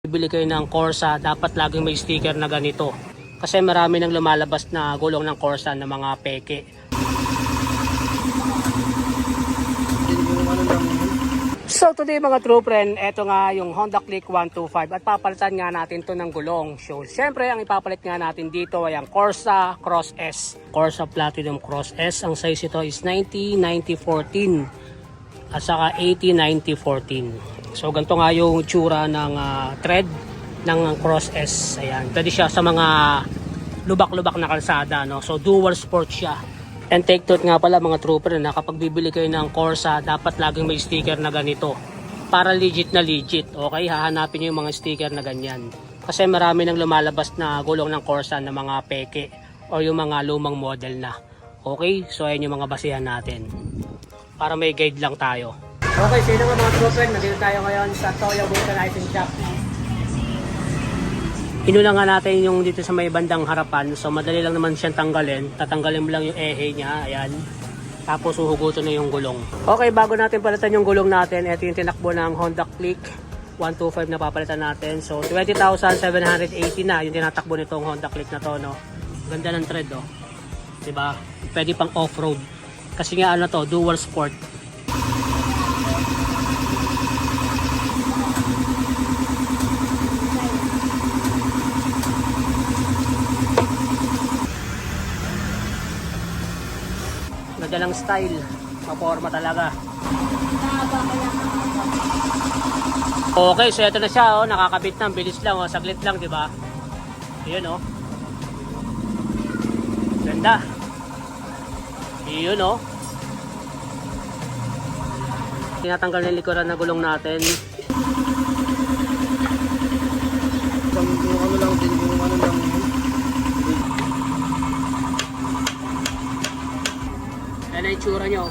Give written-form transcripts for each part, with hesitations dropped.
Bibili kayo ng Corsa, dapat laging may sticker na ganito. Kasi marami nang lumalabas na gulong ng Corsa na mga peke. So today mga true friend, eto nga yung Honda Click 125 at papalitan nga natin to ng gulong. So syempre ang ipapalit nga natin dito ay ang Corsa Cross S. Corsa Platinum Cross S. Ang size ito is 90-90-14 at saka 80-90-14. So ganito nga yung tsura ng tread ng Cross S. Ayan, pwede siya sa mga lubak-lubak na kalsada, no? So dual sport siya. And take note nga pala mga trooper na kapag bibili kayo ng Corsa, dapat laging may sticker na ganito. Para legit na legit, okay? Hahanapin nyo yung mga sticker na ganyan. Kasi marami nang lumalabas na gulong ng Corsa na mga peke o yung mga lumang model na. Okay? So ayan yung mga basihan natin. Para may guide lang tayo. Okay, sino nga mga trooper? Nandito tayo ngayon sa Toyo Vulcanizing Shop. Inuna nga natin yung dito sa may bandang harapan. So madali lang naman siyang tanggalin. Tatanggalin mo lang yung ehe niya. Ayan. Tapos uhugutin na yung gulong. Okay, bago natin palitan yung gulong natin, ito yung tinakbo ng Honda Click 125 na papalitan natin. So 20,780 na yung tinatakbo nitong Honda Click na to, no? Ganda ng tread, oh. Diba? Pwede pang off-road. Kasi nga ano to, dual sport. Madalang style, maporma talaga. Okay, so ito na siya, oh, nakakabit na, bilis lang, oh, saglit lang, di ba? Ayun, oh. Ganda. Ayun, oh. Tinatanggal ng likuran na gulong natin. Ano lang din, ano lang. Yan ang itsura nyo.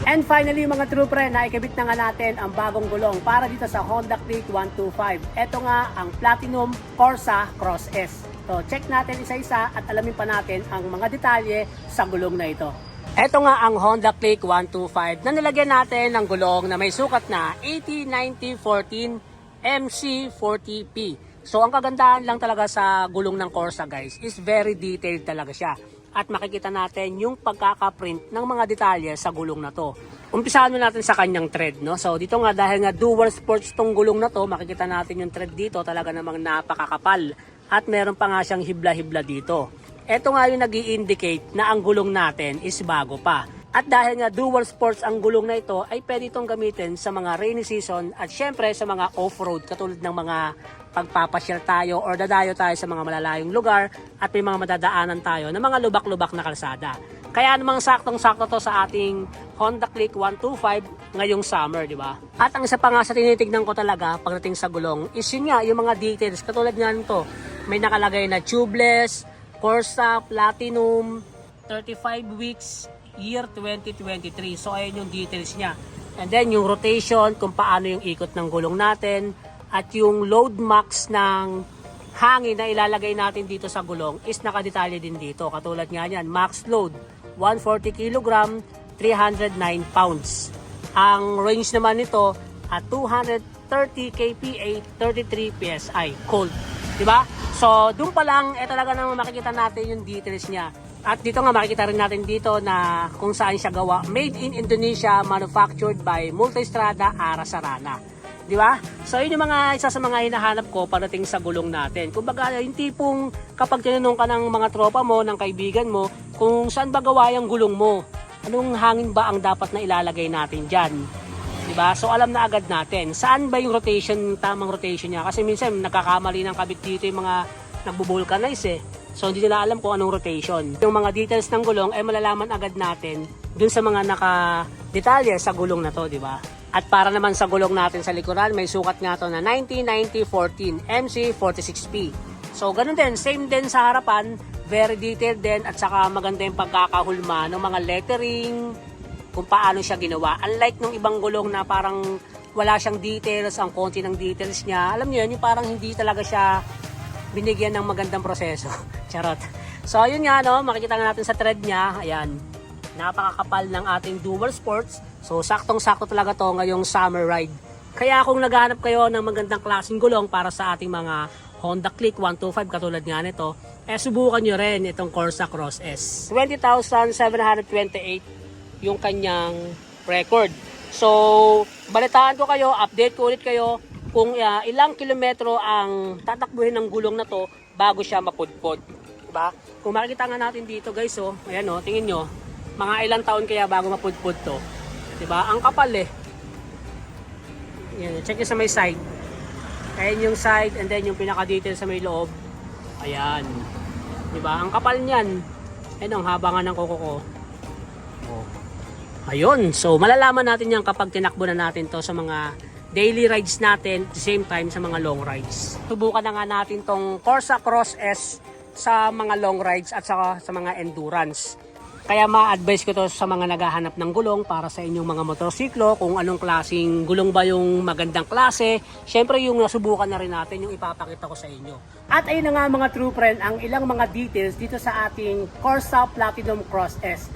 And finally mga true friend, naikabit na nga natin ang bagong gulong para dito sa Honda Click 125. Ito nga ang Platinum Corsa Cross S. So check natin isa-isa at alamin pa natin ang mga detalye sa gulong na ito. Ito nga ang Honda Click 125 na nilagyan natin ng gulong na may sukat na 80-90-14 MC40P. So ang kagandahan lang talaga sa gulong ng Corsa guys is very detailed talaga siya. At makikita natin yung pagkakaprint ng mga detalye sa gulong na to. Umpisahan natin sa kanyang tread, no? So dito nga dahil nga dual sports tong gulong na to, makikita natin yung tread dito talaga namang napakakapal. At meron pa nga siyang hibla-hibla dito. Ito nga yung nag-i-indicate na ang gulong natin is bago pa. At dahil nga dual sports ang gulong na ito, ay pwede itong gamitin sa mga rainy season at syempre sa mga off-road katulad ng mga pagpapasyal tayo or dadayo tayo sa mga malalayong lugar at may mga madadaanan tayo na mga lubak-lubak na kalsada. Kaya namang saktong-sakto to sa ating Honda Click 125 ngayong summer, di ba? At ang isa pa nga sa tinitignan ko talaga pagdating sa gulong is yun nga, yung mga details katulad nga nito. May nakalagay na tubeless, Corsa, Platinum, 35 weeks, year 2023. So ayan yung details niya. And then yung rotation, kung paano yung ikot ng gulong natin at yung load max ng hangin na ilalagay natin dito sa gulong is nakadetalye din dito. Katulad nga yan, max load 140 kg, 309 pounds. Ang range naman nito at 230 kPa, 33 PSI, cold. Diba? So doon pa lang, talaga naman makikita natin yung details niya. At dito nga makikita rin natin dito na kung saan siya gawa. Made in Indonesia, manufactured by Multistrada Ara Sarana. Di ba? So yun yung mga isa sa mga hinahanap ko pagdating sa gulong natin. Kumbaga yung tipong kapag tinanong ka ng mga tropa mo, ng kaibigan mo, kung saan ba gawa yung gulong mo? Anong hangin ba ang dapat na ilalagay natin dyan? Di ba? So alam na agad natin. Saan ba yung rotation, tamang rotation niya? Kasi minsan nagkakamali ng kabit dito yung mga nagbo-vulcanize eh. So hindi nila alam kung anong rotation. Yung mga details ng gulong ay malalaman agad natin dun sa mga naka-detalye sa gulong na to, di ba? At para naman sa gulong natin sa likuran, may sukat nga to na 90-90-14 MC46P. So ganun din, same din sa harapan, very detailed din at saka maganda yung pagkakahulma ng mga lettering, kung paano siya ginawa. Unlike nung ibang gulong na parang wala siyang details, ang konti ng details niya. Alam niyo yun, yung parang hindi talaga siya binigyan ng magandang proseso. Charot. So ayun nga, no, makikita natin sa tread niya, ayan. Napakakapal ng ating dual sports So saktong-sakto talaga to ngayong summer ride. Kaya kung naghahanap kayo ng magandang klaseng gulong para sa ating mga Honda Click 125 katulad nga nito, subukan nyo rin itong Corsa Cross S. 20,728 yung kanyang record. So, balitaan ko kayo, update ko ulit kayo kung ilang kilometro ang tatakbuhin ng gulong na to bago siya mapudpod. Diba? Kung makikita nga natin dito guys, ayan tingin nyo, mga ilang taon kaya bago mapudpod to. Diba? Ang kapal Yan, check nyo sa may side. Ayan yung side and then yung pinaka-detail sa may loob. Ayan. Diba? Ang kapal niyan. Ayan ang haba nga ng kuko ko. Ayun. So, malalaman natin yan kapag tinakbo na natin to sa mga daily rides natin at the same time sa mga long rides. Subukan na nga natin tong Corsa Cross S sa mga long rides at saka sa mga endurance. Kaya ma-advise ko to sa mga naghahanap ng gulong para sa inyong mga motorsiklo, kung anong klaseng gulong ba yung magandang klase. Syempre yung nasubukan na rin natin, yung ipapakita ko sa inyo. At ayun na nga mga true friend, ang ilang mga details dito sa ating Corsa Platinum Cross S.